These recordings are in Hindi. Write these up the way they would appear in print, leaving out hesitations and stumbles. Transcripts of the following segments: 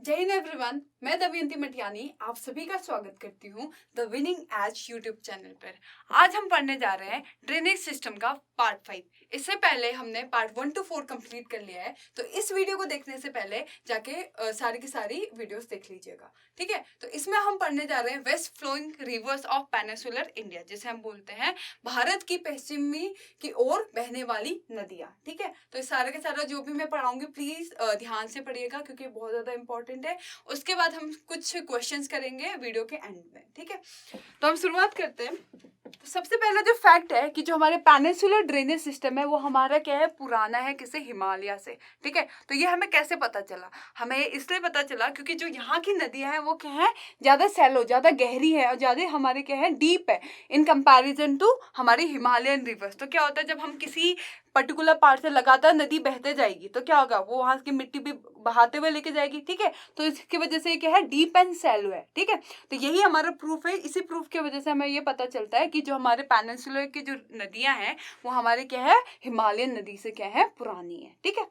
जय हिंद एवरीवन, मैं दमयंती मटियानी आप सभी का स्वागत करती हूँ the winning edge YouTube channel पर। आज हम पढ़ने जा रहे हैं ड्रेनेज सिस्टम का पार्ट 5। इससे पहले हमने पार्ट 1 to 4 कंप्लीट कर लिया है, तो इस वीडियो को देखने से पहले जाके सारी की सारी वीडियोस देख लीजिएगा। ठीक है, तो इसमें हम पढ़ने जा रहे हैं west flowing rivers of peninsular India, जिसे हम बोलते हैं भारत की पश्चिमी की ओर बहने वाली नदियाँ। ठीक है, तो इस सारे के सारा जो भी मैं पढ़ाऊंगी प्लीज ध्यान से पढ़िएगा क्योंकि बहुत ज्यादा इंपॉर्टेंट है। उसके बाद हम कुछ क्वेश्चंस करेंगे वीडियो के एंड में। ठीक है, तो हम शुरुआत करते हैं। तो सबसे पहला जो फैक्ट है कि जो हमारे पेनिनसुलर ड्रेनेज सिस्टम है वो हमारा क्या है, पुराना है किसे, हिमालय से। ठीक है, तो ये हमें कैसे पता चला? हमें इसलिए पता चला क्योंकि जो यहाँ की नदियां हैं वो क्या है, ज्यादा सैलो, ज्यादा गहरी है और ज्यादा हमारे क्या है, डीप है इन कंपैरिजन टू हमारी हिमालयन रिवर्स। तो क्या होता है, जब हम किसी पर्टिकुलर पार्ट से लगातार नदी बहते जाएगी तो क्या होगा, वो वहां की मिट्टी भी बहाते हुए लेके जाएगी। ठीक है, तो इसकी वजह से क्या है, डीप एंड सैलो है। ठीक है, तो यही हमारा प्रूफ है। इसी प्रूफ की वजह से हमें ये पता चलता है कि जो हमारे पेनिनसुलर की जो नदियां हैं वो हमारे क्या है, हिमालयन नदी से क्या है, पुरानी है। ठीक है,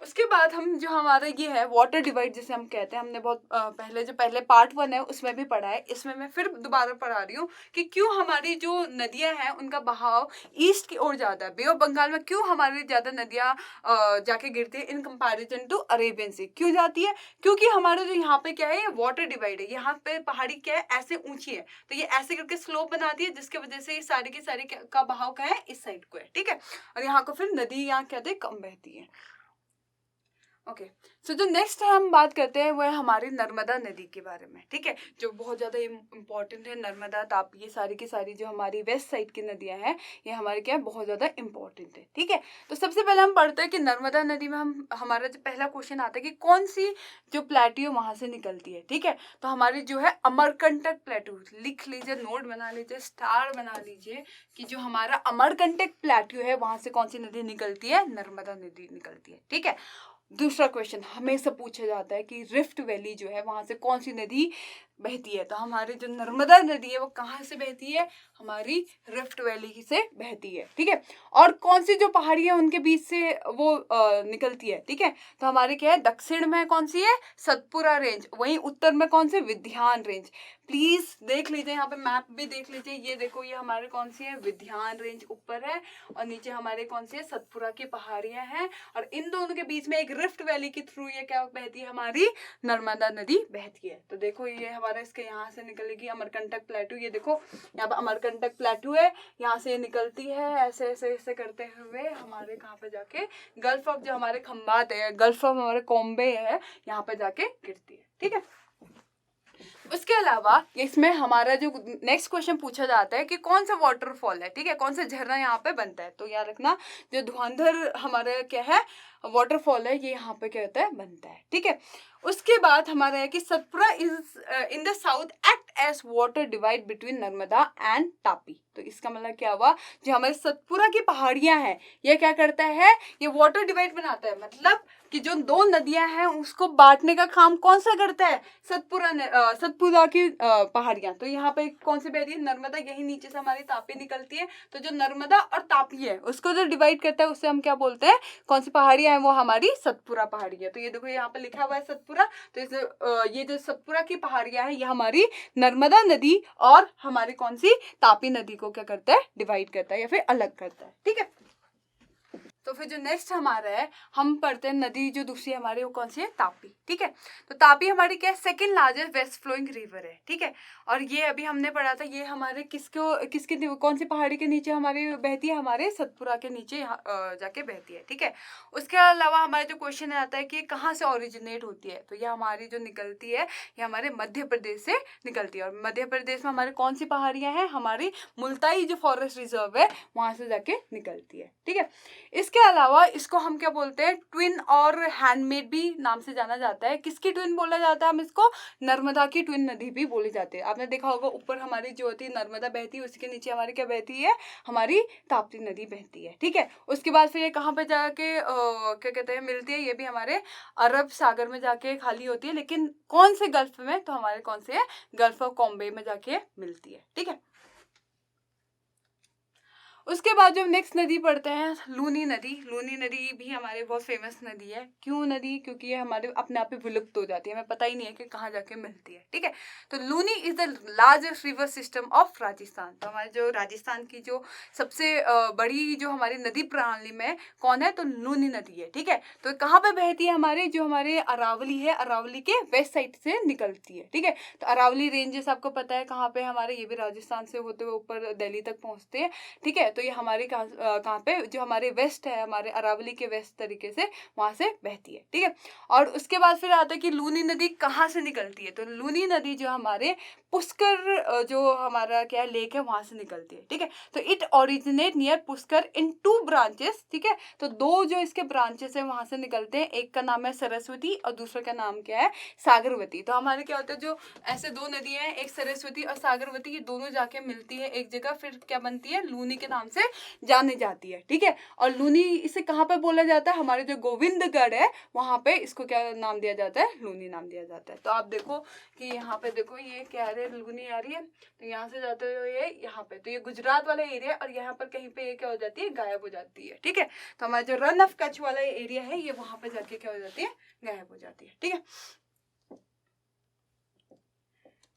उसके बाद हम जो हमारा ये है वाटर डिवाइड जिसे हम कहते हैं, हमने बहुत पहले जो पहले पार्ट 1 है उसमें भी पढ़ा है, इसमें मैं फिर दोबारा पढ़ा रही हूँ कि क्यों हमारी जो नदियां हैं उनका बहाव ईस्ट की ओर ज्यादा है। बे ऑफ बंगाल में क्यों हमारी ज्यादा नदियां जाके गिरती है इन कंपैरिजन टू अरेबियन सी, क्यों जाती है? क्योंकि हमारा जो यहाँ पे क्या है, ये वाटर डिवाइड है। यहाँ पे पहाड़ी क्या है, ऐसे ऊंची है, तो ये ऐसे करके स्लोप बनाती है जिसकी वजह से ये सारी की सारी का बहाव क्या है, इस साइड को है। ठीक है, और यहाँ को फिर नदी यहाँ कहते हैं कम बहती है। ओके, सो जो नेक्स्ट है हम बात करते हैं वो है हमारी नर्मदा नदी के बारे में। ठीक है, जो बहुत ज़्यादा इम्पोर्टेंट है। नर्मदा, तापी, ये सारी की सारी जो हमारी वेस्ट साइड की नदियां हैं ये हमारे क्या है, बहुत ज़्यादा इंपॉर्टेंट है। ठीक है, तो सबसे पहले हम पढ़ते हैं कि नर्मदा नदी में हम हमारा जो पहला क्वेश्चन आता है कि कौन सी जो प्लेट्यू वहाँ से निकलती है। ठीक है, तो हमारी जो है अमरकंटक प्लेट्यू, लिख लीजिए, नोट बना लीजिए, स्टार बना लीजिए कि जो हमारा अमरकंटक प्लेट्यू है वहाँ से कौन सी नदी निकलती है, नर्मदा नदी निकलती है। ठीक है, दूसरा क्वेश्चन हमेशा पूछा जाता है कि रिफ्ट वैली जो है वहां से कौन सी नदी बहती है, तो हमारी जो नर्मदा नदी है वो कहाँ से बहती है, हमारी रिफ्ट वैली से बहती है। ठीक है, और कौन सी जो पहाड़ी है उनके बीच से वो निकलती है। ठीक है, तो हमारे क्या है, दक्षिण में कौन सी है, सतपुरा रेंज, वहीं उत्तर में कौन से, विंध्यान रेंज। प्लीज देख लीजिए, यहाँ पे मैप भी देख लीजिए, ये देखो, ये हमारे कौन सी है, विंध्यान रेंज ऊपर है और नीचे हमारे कौन सी है, सतपुरा की पहाड़ियां हैं, और इन दोनों के बीच में एक रिफ्ट वैली के थ्रू ये क्या बहती है, हमारी नर्मदा नदी बहती है। तो देखो ये हमारा इसके यहाँ से निकलेगी अमरकंटक प्लेटू, ये देखो यहाँ पे अमरकंटक प्लेटू है, यहाँ से निकलती है ऐसे ऐसे ऐसे करते हुए हमारे कहाँ पे जाके, गल्फ ऑफ जो हमारे खंबात है, गल्फ ऑफ हमारे कॉम्बे है, यहाँ पे जाके गिरती है। ठीक है, उसके अलावा इसमें हमारा जो नेक्स्ट क्वेश्चन पूछा जाता है कि कौन सा वाटरफॉल है, ठीक है, कौन सा झरना यहाँ पे बनता है, तो याद रखना जो धुआंधर हमारा क्या है वाटरफॉल है, ये यहाँ पे क्या होता है, बनता है। ठीक है, उसके बाद हमारा है कि Satpura is in the south act as water divide between Narmada and Tapi. तो इसका मतलब क्या हुआ, जो हमारे सतपुरा की पहाड़ियां हैं ये क्या करता है, ये वाटर डिवाइड बनाता है, मतलब कि जो दो नदियां हैं उसको बांटने का काम कौन सा करता है, सतपुरा की पहाड़ियां। तो यहाँ पे कौन सी बहती है, नर्मदा, यही नीचे से हमारी तापी निकलती है, तो जो नर्मदा और तापी है उसको जो डिवाइड करता है उससे हम क्या बोलते हैं, कौन सी पहाड़ियां हैं, वो हमारी सतपुरा पहाड़ी है। तो ये देखो यहाँ पे लिखा हुआ है सतपुरा, तो ये जो सतपुरा की पहाड़ियां है ये हमारी नर्मदा नदी और हमारी कौन सी, तापी नदी को क्या करता है, डिवाइड करता है या फिर अलग करता है। ठीक है, तो फिर जो नेक्स्ट हमारा है, हम पढ़ते हैं नदी जो दूसरी हमारी वो कौन सी है, तापी। ठीक है, तो तापी हमारी क्या है, second largest west flowing river है। ठीक है, और ये अभी हमने पढ़ा था, ये हमारे किसके कौन सी पहाड़ी के नीचे हमारी बहती है, हमारे सतपुरा के नीचे जाके बहती है। ठीक है, उसके अलावा हमारे जो क्वेश्चन आता है कि कहाँ से ओरिजिनेट होती है, तो ये हमारी जो निकलती है ये हमारे मध्य प्रदेश से निकलती है, और मध्य प्रदेश में हमारी कौन सी पहाड़ियां हैं, हमारी मुल्ताई जो फॉरेस्ट रिजर्व है वहां से जाके निकलती है। ठीक है, इसके अलावा इसको हम क्या बोलते हैं, ट्विन और हैंडमेड भी नाम से जाना जाता है। किसकी ट्विन बोला जाता है, हम इसको नर्मदा की ट्विन नदी भी बोली जाती है। आपने देखा होगा ऊपर हमारी जो होती है नर्मदा बहती है, उसके नीचे हमारी क्या बहती है, हमारी ताप्ती नदी बहती है। ठीक है, उसके बाद फिर ये कहाँ पे जाके क्या कहते हैं, मिलती है, ये भी हमारे अरब सागर में जाके खाली होती है, लेकिन कौन से गल्फ में, तो हमारे कौन से है, गल्फ ऑफ कॉम्बे में जाके मिलती है। ठीक है, उसके बाद जो नेक्स्ट नदी पढ़ते हैं लूनी नदी। लूनी नदी भी हमारे बहुत फेमस नदी है। क्यों नदी? क्योंकि ये हमारे अपने आप ही विलुप्त हो जाती है, हमें पता ही नहीं है कि कहाँ जाके मिलती है। ठीक है, तो Luni is the largest river system of Rajasthan. तो हमारे जो राजस्थान की जो सबसे बड़ी जो हमारी नदी प्रणाली में कौन है? तो लूनी नदी है। ठीक है, तो कहाँ पे बहती है? हमारे जो हमारे अरावली है, अरावली के वेस्ट साइड से निकलती है। ठीक है, तो अरावली रेंजेस आपको पता है कहाँ पे हमारे, ये भी राजस्थान से होते हुए ऊपर दिल्ली तक पहुँचते हैं। ठीक है, तो ये हमारे कहाँ पे जो हमारे वेस्ट है, हमारे अरावली के वेस्ट तरीके से वहां से बहती है। ठीक है, और उसके बाद फिर आता है कि लूनी नदी कहाँ से निकलती है? तो लूनी नदी जो हमारे पुष्कर जो हमारा क्या लेक है वहां से निकलती है। ठीक है, तो it originate near Pushkar in 2 branches. ठीक है, तो 2 जो इसके ब्रांचेस है वहां से निकलते हैं। एक का नाम है सरस्वती और दूसरे का नाम क्या है? सागरवती। तो हमारे क्या होता है, जो ऐसे 2 नदियां हैं, एक सरस्वती और सागरवती, ये दोनों जाके मिलती है एक जगह, फिर क्या बनती है? लूनी के नाम से जानी जाती है। ठीक है, और लूनी इसे कहाँ पे बोला जाता है? हमारे जो गोविंदगढ़ है वहां पे इसको क्या नाम दिया जाता है? लूनी नाम दिया जाता है। तो आप देखो कि यहाँ पे देखो ये क्या है, लूनी आ रही है, तो यहाँ से जाते हुए ये यहाँ पे, तो ये गुजरात वाला एरिया, और यहाँ पर कहीं पे ये क्या हो जाती है? गायब हो जाती है। ठीक है, तो हमारा जो रन ऑफ कच्छ वाला एरिया है ये वहां पे जाके क्या हो जाती है? गायब हो जाती है। ठीक है,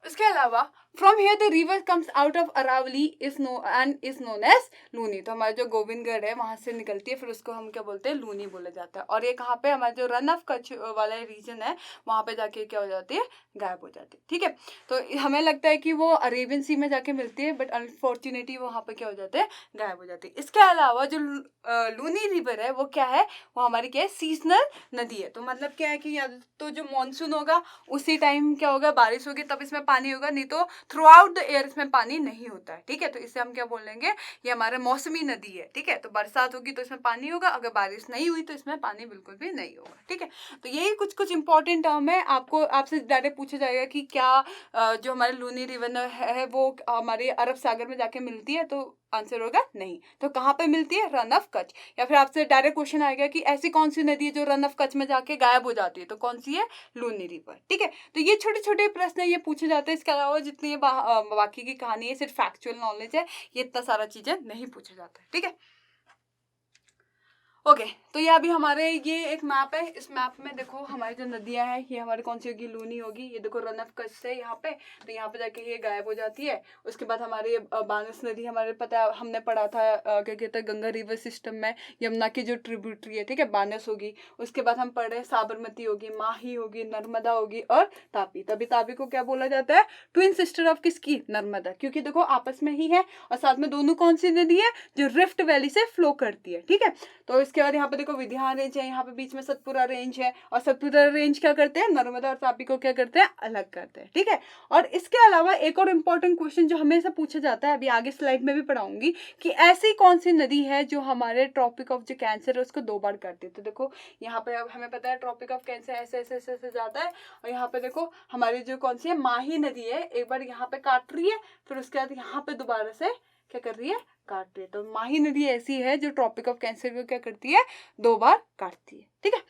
उसके अलावा from here the river comes out of Aravalli is known as Luni. तो हमारा जो गोविंदगढ़ है वहां से निकलती है, फिर उसको हम क्या बोलते हैं? लूनी बोला जाता है। और ये कहाँ पे? हमारा जो रन ऑफ कच्छ वाला रीजन है वहां पे जाके क्या हो जाती है? गायब हो जाती है। ठीक है, तो हमें लगता है कि वो अरेबियन सी में जाके मिलती है, बट अनफॉर्चुनेटली वहां पे क्या हो जाते हैं? गायब हो जाती है। इसके अलावा जो लूनी रिवर है वो क्या है? वो हमारी क्या है? सीजनल नदी है। तो मतलब क्या है कि या तो जो मानसून होगा उसी टाइम क्या होगा? बारिश होगी तब इसमें पानी होगा, नहीं तो थ्रू आउट द ईयर इसमें पानी नहीं होता है। ठीक है, तो इसे हम क्या बोलेंगे? ये हमारे मौसमी नदी है। ठीक है, तो बरसात होगी तो इसमें पानी होगा, अगर बारिश नहीं हुई तो इसमें पानी बिल्कुल भी नहीं होगा। ठीक है, तो यही कुछ कुछ इंपॉर्टेंट टर्म है। आपको आपसे डायरेक्ट पूछा जाएगा कि क्या जो हमारे लूनी रिवर है वो हमारे अरब सागर में जाके मिलती है? तो आंसर होगा नहीं। तो कहाँ पे मिलती है? Run of Kutch. या फिर आपसे डायरेक्ट क्वेश्चन आएगा कि ऐसी कौन सी नदी है जो रन ऑफ कच्छ में जाके गायब हो जाती है? तो कौन सी है? लूनी रिवर। ठीक है, तो ये छोटे छोटे प्रश्न ये पूछे जाते हैं। इसके अलावा जितनी ये बाकी की कहानी है सिर्फ फैक्चुअल नॉलेज है, ये इतना सारा चीजें नहीं पूछा जाता है। ठीक है, ओके, तो ये अभी हमारे ये एक मैप है। इस मैप में देखो हमारी जो नदियां हैं ये हमारी कौन सी होगी? लूनी होगी। ये देखो रन ऑफ कच्छ है यहाँ पे, तो यहाँ पे जाके ये गायब हो जाती है। उसके बाद हमारी ये बानस नदी हमारे पता है, हमने पढ़ा था क्या कहते हैं गंगा रिवर सिस्टम में यमुना की जो ट्रिब्यूटरी है। ठीक है, बानस होगी। उसके बाद हम पढ़ रहे हैं साबरमती होगी, माही होगी, नर्मदा होगी और तापी। तभी तापी को क्या बोला जाता है? ट्विन सिस्टर ऑफ किसकी? नर्मदा, क्योंकि देखो आपस में ही है और साथ में दोनों कौन सी नदी है? जो रिफ्ट वैली से फ्लो करती है। ठीक है, तो इसके बाद यहाँ पे देखो विंध्य रेंज है, यहाँ पे बीच में सतपुरा रेंज है, और सतपुरा रेंज क्या करते हैं? नर्मदा और तापी को क्या करते हैं? अलग करते हैं। ठीक है, और इसके अलावा एक और इम्पोर्टेंट क्वेश्चन जो हमेशा पूछा जाता है, अभी आगे स्लाइड में भी पढ़ाऊंगी, कि ऐसी कौन सी नदी है जो हमारे ट्रॉपिक ऑफ जो कैंसर है उसको 2 बार करती है? तो देखो यहाँ पे हमें पता है ट्रॉपिक ऑफ कैंसर ऐसे ऐसे ऐसे ऐसे जाता है, और यहाँ पे देखो हमारी जो कौन सी है? माही नदी है, एक बार यहाँ पे काट रही है, फिर उसके बाद यहाँ पे दोबारा से क्या कर रही है? काट रही है। तो माही नदी ऐसी है जो ट्रॉपिक ऑफ कैंसर को क्या करती है? 2 बार काटती है। ठीक है,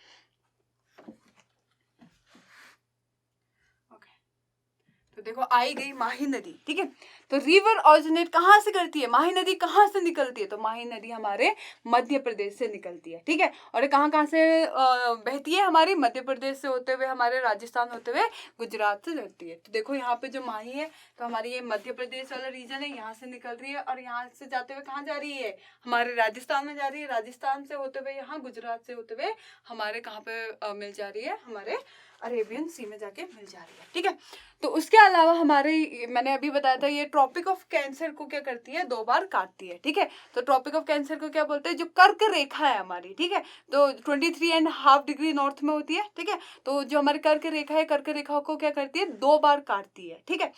तो देखो आई गई माही नदी। ठीक है, तो रिवर ऑरिजिनेट कहाँ से करती है? माही नदी कहाँ से निकलती है? तो माही नदी हमारे मध्य प्रदेश से निकलती है। ठीक है, और ये कहाँ कहाँ से बहती है? हमारी मध्य प्रदेश से होते हुए हमारे राजस्थान होते हुए गुजरात से जाती है। तो देखो यहाँ पे जो माही है तो हमारी ये मध्य प्रदेश वाला रीजन है, यहाँ से निकल रही है और यहाँ से जाते हुए कहाँ जा रही है? हमारे राजस्थान में जा रही है। राजस्थान से होते हुए यहाँ गुजरात से होते हुए हमारे कहाँ पे मिल जा रही है? हमारे अरेबियन सी में जाके मिल जा रही है। ठीक है, तो उसके अलावा हमारे मैंने अभी बताया था ये ट्रॉपिक ऑफ कैंसर को क्या करती है? 2 बार काटती है। ठीक है, तो ट्रॉपिक ऑफ कैंसर को क्या बोलते हैं? जो कर्क रेखा है हमारी। ठीक है, तो 23.5 डिग्री नॉर्थ में होती है। ठीक है, तो जो हमारी कर्क रेखा है, कर्क रेखा को क्या करती है? 2 बार काटती है। ठीक है,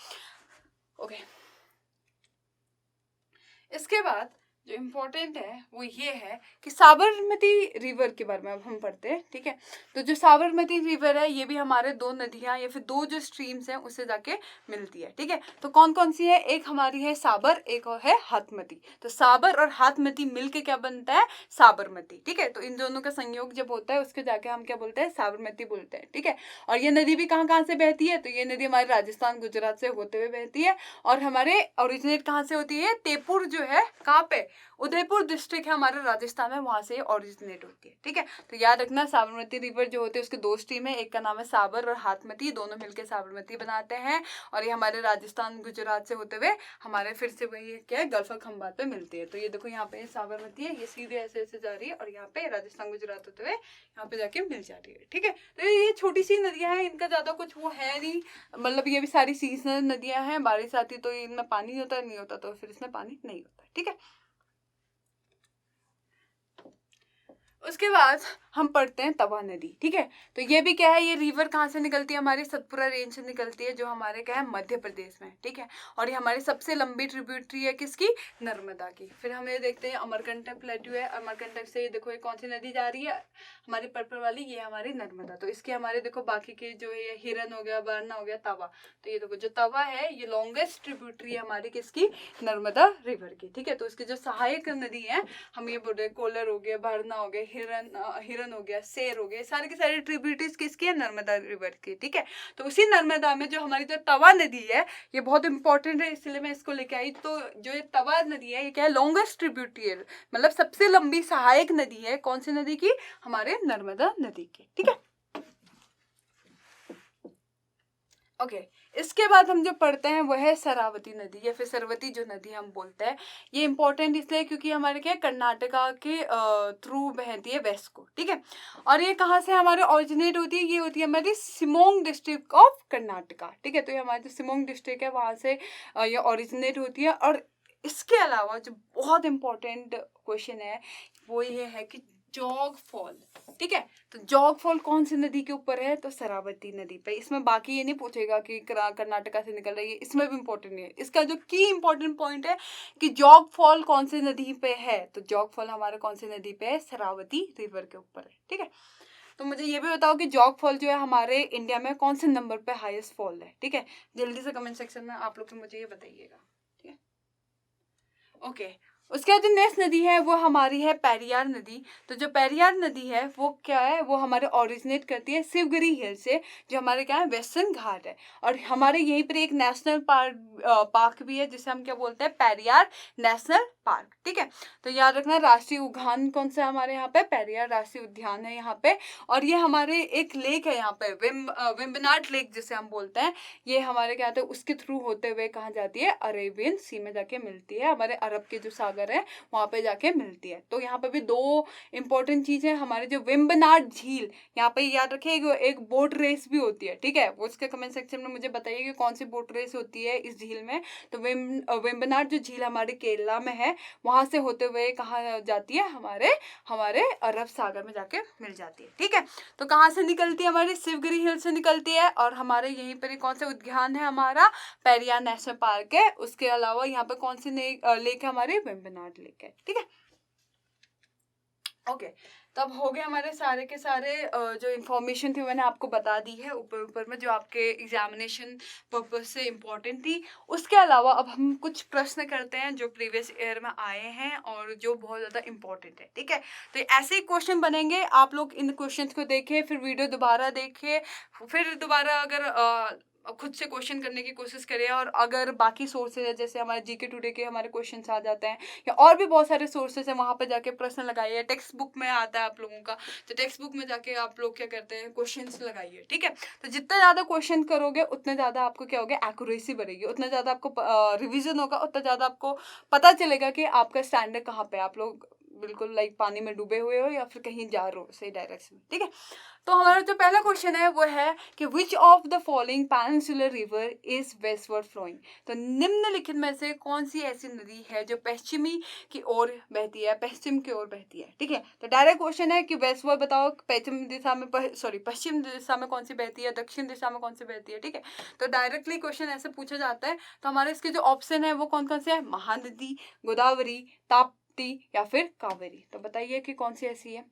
ओके, इसके बाद जो इम्पोर्टेंट है वो ये है कि साबरमती रिवर के बारे में अब हम पढ़ते हैं। ठीक है, तो जो साबरमती रिवर है ये भी हमारे 2 नदियां या फिर 2 जो स्ट्रीम्स हैं उससे जाके मिलती है। ठीक है, तो कौन कौन सी है? एक हमारी है साबर, एक और है हाथमती। तो साबर और हाथमती मिलके क्या बनता है? साबरमती। ठीक है, तो इन दोनों का संयोग जब होता है उसके जाके हम क्या बोलते हैं? साबरमती बोलते हैं। ठीक है, और ये नदी भी कहाँ कहाँ से बहती है? तो ये नदी हमारे राजस्थान गुजरात से होते हुए बहती है, और हमारे ओरिजिनेट कहाँ से होती है? तेपुर जो है कहाँ पे? उदयपुर डिस्ट्रिक्ट है हमारे राजस्थान में, वहां से ओरिजिनेट होती है। ठीक है, तो याद रखना साबरमती रिवर जो होती है उसके दो स्ट्रीम है, एक का नाम है साबर और हाथमती, दोनों मिलकर साबरमती बनाते हैं। और ये हमारे राजस्थान गुजरात से होते हुए हमारे फिर से वही क्या है गल्फ खंबात पे मिलती है। तो ये देखो यहाँ पे साबरमती है, ये सीधे ऐसे ऐसे जा रही है और यहाँ पे राजस्थान गुजरात होते हुए यहाँ पे जाके मिल जा रही है। ठीक है, तो ये छोटी सी नदियां हैं, इनका ज्यादा कुछ वो है नहीं, मतलब ये भी सारी सीजनल नदियां हैं, बारिश आती तो इनमें पानी होता नहीं होता तो फिर इसमें पानी नहीं होता। ठीक है, उसके बाद हम पढ़ते हैं तवा नदी। ठीक है, तो ये भी क्या है, ये रिवर कहाँ से निकलती है, हमारी सतपुरा रेंज से निकलती है जो हमारे क्या है मध्य प्रदेश में। ठीक है, और ये हमारी सबसे लंबी ट्रिब्यूटरी है किसकी, नर्मदा की। फिर हम ये देखते हैं अमरकंटक प्लेट्यू है, अमरकंटक से ये देखो ये कौन सी नदी जा रही है हमारी पर्पल वाली, ये हमारी नर्मदा। तो इसके हमारे देखो बाकी के जो है हिरन हो गया, वरना हो गया, तवा। तो ये देखो जो तवा है ये लॉन्गेस्ट ट्रिब्यूटरी है हमारी किसकी, नर्मदा रिवर की। ठीक है, तो इसकी जो सहायक नदी है हम ये बोल रहे कोलर हो गया, भरना हो गया, हिरन हो गया, शेर हो गया, सारे के सारे ट्रिब्यूटरीज किसकी है, नर्मदा रिवर की। ठीक है, तो उसी नर्मदा में जो हमारी जो तवा नदी है ये बहुत इंपॉर्टेंट है, इसलिए मैं इसको लेके आई। तो जो ये तवा नदी है ये क्या है, लॉन्गेस्ट ट्रिब्यूटरी है, मतलब सबसे लंबी सहायक नदी है, कौन सी नदी की, हमारे नर्मदा नदी की। ठीक है, ओके इसके बाद हम जो पढ़ते हैं वह है शरावती नदी या फिर सरवती जो नदी हम बोलते हैं। ये इंपॉर्टेंट इसलिए क्योंकि हमारे क्या कर्नाटका के थ्रू बहती है वेस्ट को। ठीक है, और ये कहाँ से हमारे ओरिजिनेट होती है, ये होती है हमारी शिमोंग डिस्ट्रिक्ट ऑफ कर्नाटका। ठीक है, तो ये हमारी जो शिमोंग डिस्ट्रिक्ट है वहाँ से ये ओरिजिनेट होती है। और इसके अलावा जो बहुत इंपॉर्टेंट क्वेश्चन है वो ये है कि जोग फॉल। ठीक है, तो जोग फॉल कौन सी नदी के ऊपर है, तो शरावती नदी पे। इसमें बाकी ये नहीं पूछेगा कि कर्नाटका से निकल रही है, इसमें भी इंपॉर्टेंट नहीं है। इसका जो की इंपॉर्टेंट पॉइंट है कि जोग फॉल कौन सी नदी पे है, तो जोग फॉल हमारे कौन सी नदी पे है, शरावती रिवर के ऊपर है। ठीक है, तो मुझे ये भी बताओ कि जोग फॉल जो है हमारे इंडिया में कौन से नंबर पे हाईएस्ट फॉल है। ठीक है, जल्दी से कमेंट सेक्शन में आप लोग मुझे ये बताइएगा। ठीक है, ओके उसके बाद जो नेक्स्ट नदी है वो हमारी है पेरियार नदी। तो जो पेरियार नदी है वो क्या है, वो हमारे ओरिजिनेट करती है शिवगिरी हिल से, जो हमारे क्या है वेस्टर्न घाट है। और हमारे यहीं पर एक नेशनल पार्क भी है जिसे हम क्या बोलते हैं, पेरियार नेशनल पार्क। ठीक है, तो याद रखना राष्ट्रीय उद्यान कौन सा है हमारे यहाँ पे, पेरियार राष्ट्रीय उद्यान है यहाँ पे। और ये हमारे एक लेक है यहाँ पे वेम्बनाड लेक जिसे हम बोलते हैं, ये हमारे क्या होता है उसके थ्रू होते हुए कहाँ जाती है, अरेबियन सी में जाके मिलती है, हमारे अरब के जो सागर है वहां पे जाके मिलती है। तो यहाँ पे भी दो इंपॉर्टेंट चीजें, हमारे जो वेम्बनाड झील, यहाँ पे याद रखिए एक बोट रेस भी होती है। ठीक है, वो उसके कमेंट सेक्शन में मुझे बताइए कि कौन सी बोट रेस होती है इस झील में। तो वेम्बनाड जो झील हमारे केरला में है वहां से होते हुए कहाँ जाती है, हमारे अरब सागर में जाके मिल जाती है। ठीक है, तो कहाँ से निकलती है, हमारी शिवगिरी हिल से निकलती है। और हमारे यहीं पर कौन सा उद्यान है, हमारा पेरियार नेशनल पार्क है। उसके अलावा यहाँ पे कौन सी लेक है, हमारे वेम्बनाड लेक है। ठीक है, ओके तब हो गए हमारे सारे के सारे जो इन्फॉर्मेशन थी मैंने आपको बता दी है ऊपर ऊपर में, जो आपके एग्जामिनेशन पर्पज से इम्पोर्टेंट थी। उसके अलावा अब हम कुछ प्रश्न करते हैं जो प्रीवियस ईयर में आए हैं और जो बहुत ज़्यादा इम्पोर्टेंट है। ठीक है, तो ऐसे ही क्वेश्चन बनेंगे, आप लोग इन क्वेश्चंस को देखें, फिर वीडियो दोबारा देखें, फिर दोबारा अगर खुद से क्वेश्चन करने की कोशिश करें। और अगर बाकी सोर्सेज है जैसे हमारे जीके टुडे के हमारे क्वेश्चंस आ जाते हैं या और भी बहुत सारे सोर्सेज हैं, वहाँ पे जाके प्रश्न लगाइए। टेक्स्ट बुक में आता है आप लोगों का, तो टेक्स्ट बुक में जाके आप लोग क्या करते हैं, क्वेश्चंस लगाइए। ठीक है, तो जितना ज़्यादा क्वेश्चन करोगे उतने ज़्यादा आपको क्या होगा, एक्यूरेसी बढ़ेगी, उतना ज़्यादा आपको रिविजन होगा, उतना ज़्यादा आपको पता चलेगा कि आपका स्टैंडर्ड कहाँ पे, आप लोग बिल्कुल लाइक पानी में डूबे हुए हो या फिर कहीं जा रहे हो सही डायरेक्शन में। ठीक है, तो हमारा जो पहला क्वेश्चन है वो है कि which of the following peninsular river is westward flowing. तो निम्नलिखित में से कौन सी ऐसी नदी है जो पश्चिमी की ओर बहती है, पश्चिम की ओर बहती है। ठीक है, तो डायरेक्ट क्वेश्चन है कि वेस्टवर्ड बताओ, पश्चिम दिशा में पश्चिम दिशा में कौन सी बहती है, दक्षिण दिशा में कौन सी बहती है। ठीक है, तो डायरेक्टली क्वेश्चन ऐसे पूछा जाता है। तो हमारे इसके जो ऑप्शन है वो कौन कौन से है, महानदी, गोदावरी, ताप्ती या फिर कावेरी। तो बताइए कि कौन सी ऐसी है।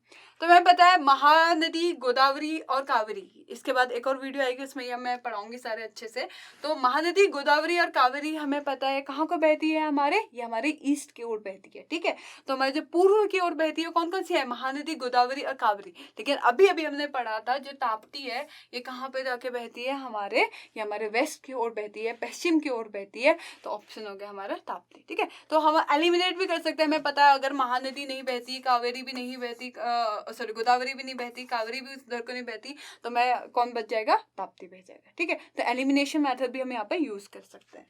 तो हमें पता है महानदी, गोदावरी और कावेरी इसके बाद एक और वीडियो आएगी, उसमें यह मैं पढ़ाऊंगी सारे अच्छे से। तो महानदी गोदावरी और कावेरी हमें पता है कहाँ को बहती है, ये हमारे ईस्ट की ओर बहती है, ठीक है। तो हमारे जो पूर्व की ओर बहती है कौन कौन सी है, महानदी गोदावरी और कावेरी। लेकिन अभी अभी हमने पढ़ा था जो ताप्ती है ये कहाँ पे जाके बहती है, ये हमारे वेस्ट की ओर बहती है, पश्चिम की ओर बहती है। तो ऑप्शन हो गया हमारा ताप्ती, ठीक है। तो हम एलिमिनेट भी कर सकते हैं, हमें पता है अगर महानदी नहीं बहती, कावेरी भी नहीं बहती, सॉरी गोदावरी भी नहीं बहती, कावेरी भी उधर को नहीं बहती, तो मैं कौन बच जाएगा, ताप्ती बच जाएगा, ठीक है। तो एलिमिनेशन मेथड भी हम यहाँ पे यूज कर सकते हैं।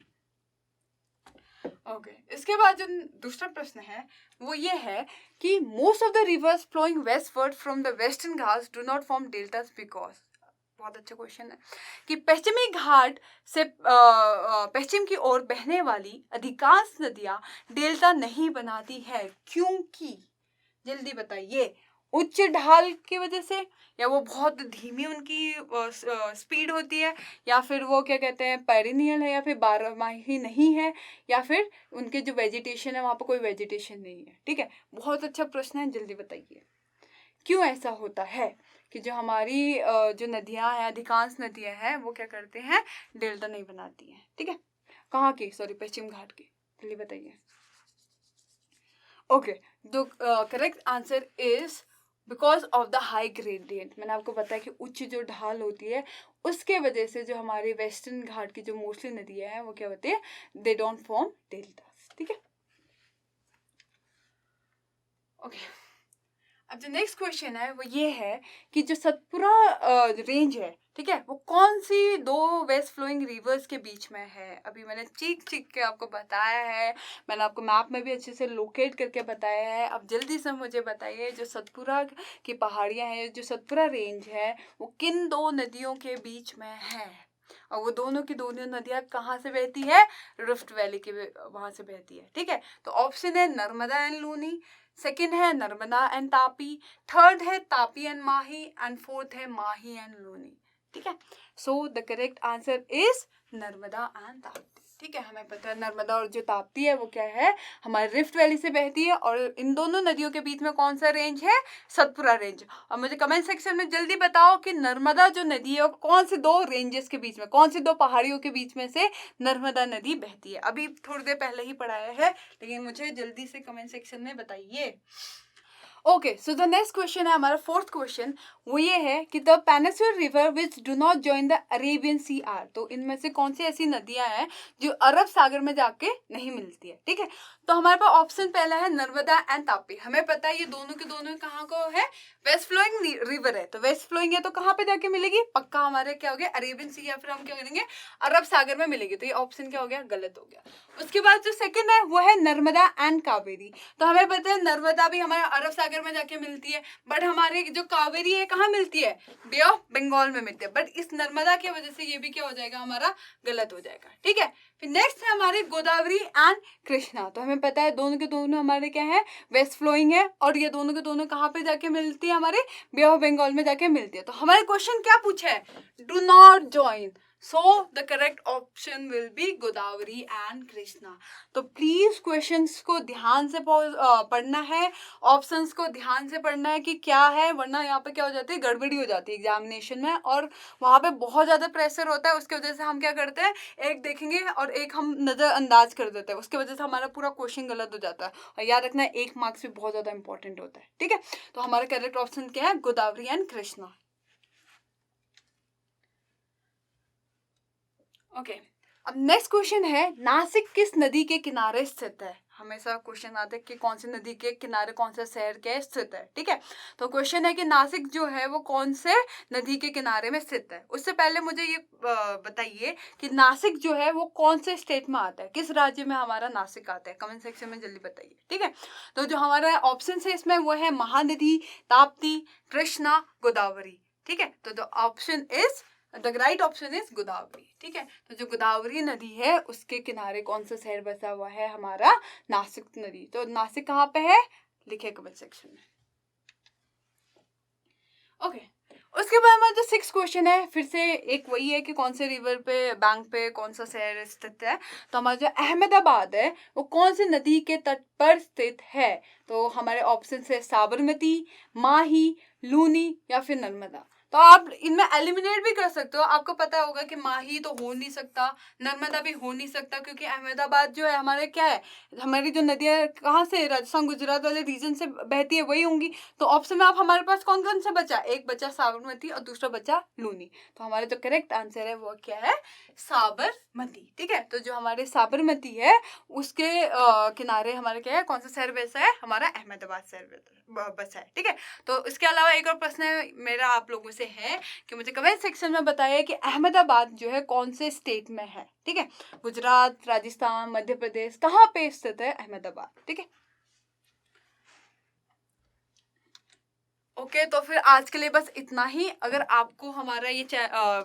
ओके इसके बाद जो दूसरा प्रश्न है वो ये है कि most of the rivers flowing westward from the Western Ghats do not form deltas because, बहुत अच्छा क्वेश्चन है, कि पश्चिमी घाट से पश्चिम की ओर बहने वाली अधिकांश नदियां डेल्टा नहीं बनाती है, क्योंकि, जल्दी बताइए, उच्च ढाल की वजह से, या वो बहुत धीमी उनकी स्पीड होती है, या फिर वो क्या कहते हैं पेरिनियल है, या फिर बारहमाही नहीं है, या फिर उनके जो वेजिटेशन है वहाँ पर कोई वेजिटेशन नहीं है, ठीक है। बहुत अच्छा प्रश्न है, जल्दी बताइए क्यों ऐसा होता है कि जो हमारी जो नदियाँ हैं, अधिकांश नदियाँ हैं, वो क्या करते हैं, डेल्टा नहीं बनाती हैं, ठीक है। कहाँ की, सॉरी पश्चिम घाट की, जल्दी बताइए। Okay the correct answer is because of the high gradient. मैंने आपको बताया कि उच्च जो ढाल होती है उसके वजह से जो हमारी वेस्टर्न घाट की जो मोस्टली नदियाँ हैं वो क्या होती है, दे डोंट फॉर्म डेल्टास, ठीक है। ओके अब जो नेक्स्ट क्वेश्चन है वो ये है कि जो सतपुरा रेंज है, ठीक है, वो कौन सी दो वेस्ट फ्लोइंग रिवर्स के बीच में है। अभी मैंने चीख के आपको बताया है, मैंने आपको मैप में भी अच्छे से लोकेट करके बताया है। अब जल्दी से मुझे बताइए जो सतपुरा की पहाड़ियाँ हैं, जो सतपुरा रेंज है, वो किन दो नदियों के बीच में है, और वो दोनों की दोनों नदियाँ कहाँ से बहती है, रिफ्ट वैली के वहाँ से बहती है, ठीक है। तो ऑप्शन है नर्मदा एंड लूनी, सेकेंड है नर्मदा एंड तापी, थर्ड है Tapi and Mahi, and fourth है माही एंड लूनी, ठीक है। So the correct answer is Narmada and Tapti, ठीक है। हमें पता है नर्मदा और जो ताप्ती है वो क्या है, हमारे रिफ्ट वैली से बहती है, और इन दोनों नदियों के बीच में कौन सा रेंज है, सतपुरा रेंज। और मुझे कमेंट सेक्शन में जल्दी बताओ कि नर्मदा जो नदी है वो कौन से दो रेंजेस के बीच में, कौन सी दो पहाड़ियों के बीच में से नर्मदा नदी बहती है। अभी थोड़ी देर पहले ही पढ़ाया है, लेकिन मुझे जल्दी से कमेंट सेक्शन में बताइए। Okay so the next question है हमारा फोर्थ क्वेश्चन, वो ये है कि the peninsular river which do not join the Arabian Sea are. तो इनमें से कौन सी ऐसी नदियां हैं जो अरब सागर में जाके नहीं मिलती है, ठीक है। तो हमारे पास ऑप्शन पहला है नर्मदा एंड तापी। हमें पता है ये दोनों के दोनों कहाँ को है, वेस्ट फ्लोइंग रिवर है। तो वेस्ट फ्लोइंग है तो कहाँ पे जाके मिलेगी, पक्का हमारे क्या हो गया, अरेबियन सी, या फिर हम क्या करेंगे, अरब सागर में मिलेगी। तो ये ऑप्शन क्या हो गया, गलत हो गया। उसके बाद जो सेकंड है वो है नर्मदा एंड कावेरी। तो हमें पता है नर्मदा भी हमारे अरब सागर में जाके मिलती है, बट हमारे जो कावेरी है कहाँ मिलती है, बे ऑफ बंगाल में मिलती है। बट इस नर्मदा की वजह से ये भी क्या हो जाएगा, हमारा गलत हो जाएगा, ठीक है। फिर नेक्स्ट है हमारे गोदावरी एंड कृष्णा। तो हमें पता है दोनों के दोनों हमारे क्या है, वेस्ट फ्लोइंग है, और ये दोनों के दोनों कहाँ पे जाके मिलती है, हमारे बे ऑफ बंगाल में जाके मिलती है। तो हमारे क्वेश्चन क्या पूछा है, do not join, so the correct option will be Godavari and Krishna. तो प्लीज क्वेश्चंस को ध्यान से पढ़ना है, ऑप्शंस को ध्यान से पढ़ना है कि क्या है, वरना यहाँ पे क्या हो जाती है, गड़बड़ी हो जाती है एग्जामिनेशन में, और वहाँ पे बहुत ज़्यादा प्रेशर होता है। उसकी वजह से हम क्या करते हैं, एक देखेंगे और एक हम नज़रअंदाज कर देते हैं, उसकी वजह से हमारा पूरा क्वेश्चन गलत हो जाता है। और याद रखना है 1 मार्क्स भी बहुत ज़्यादा इंपॉर्टेंट होता है, ठीक है। तो हमारा करेक्ट ऑप्शन क्या है, गोदावरी एंड कृष्णा। ओके अब नेक्स्ट क्वेश्चन है, नासिक किस नदी के किनारे स्थित है। हमेशा क्वेश्चन आता है कि कौन सी नदी के किनारे कौन सा शहर के स्थित है, ठीक है। तो क्वेश्चन है कि नासिक जो है वो कौन से नदी के किनारे में स्थित है। उससे पहले मुझे ये बताइए कि नासिक जो है वो कौन से स्टेट में आता है, किस राज्य में हमारा नासिक आता है, कमेंट सेक्शन में जल्दी बताइए, ठीक है। तो जो हमारा ऑप्शन है इसमें वो है महानदी, ताप्ती, कृष्णा, गोदावरी, ठीक है। तो the option is, the right option is Godavari, ठीक है। तो जो गोदावरी नदी है उसके किनारे कौन सा शहर बसा हुआ है, हमारा नासिक नदी। तो नासिक कहाँ पे है, लिखे कमेंट सेक्शन में। ओके उसके बाद हमारा जो 6th क्वेश्चन है, फिर से एक वही है कि कौन से रिवर पे, बैंक पे कौन सा शहर स्थित है। तो हमारा जो अहमदाबाद है वो कौन सी नदी के तट पर स्थित है। तो हमारे ऑप्शन है साबरमती, माही, लूनी, या फिर नर्मदा। तो आप इनमें एलिमिनेट भी कर सकते हो। आपको पता होगा कि माही तो हो नहीं सकता, नर्मदा भी हो नहीं सकता, क्योंकि अहमदाबाद जो है हमारे क्या है, हमारी जो नदियाँ कहाँ से, राजस्थान गुजरात वाले रीजन से बहती है, वही होंगी। तो ऑप्शन में आप हमारे पास कौन कौन सा बचा, एक बचा साबरमती और दूसरा बचा लूनी। तो हमारा जो करेक्ट आंसर है वो क्या है, साबरमती। ठीक है, तो जो हमारे साबरमती है उसके किनारे हमारे क्या है, कौन सा शहर बसा है, हमारा अहमदाबाद शहर बसा है। ठीक है, तो इसके अलावा एक और प्रश्न है मेरा आप लोगों से है कि मुझे कमेंट सेक्शन में बताइए कि अहमदाबाद जो है कौन से स्टेट में है। ठीक है, गुजरात, राजस्थान, मध्य प्रदेश, कहाँ पे स्थित है अहमदाबाद। ठीक है, ओके तो फिर आज के लिए बस इतना ही। अगर आपको हमारा ये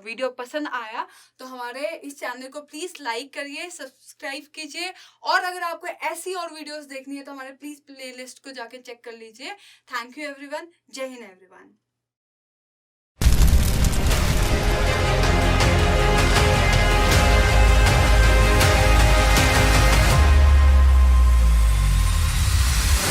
वीडियो पसंद आया तो हमारे इस चैनल को प्लीज लाइक करिए, सब्सक्राइब कीजिए, और अगर आपको ऐसी और वीडियोस देखनी है तो हमारे प्लीज प्लेलिस्ट को जाके चेक कर लीजिए। थैंक यू एवरीवन, जय हिंद एवरीवन।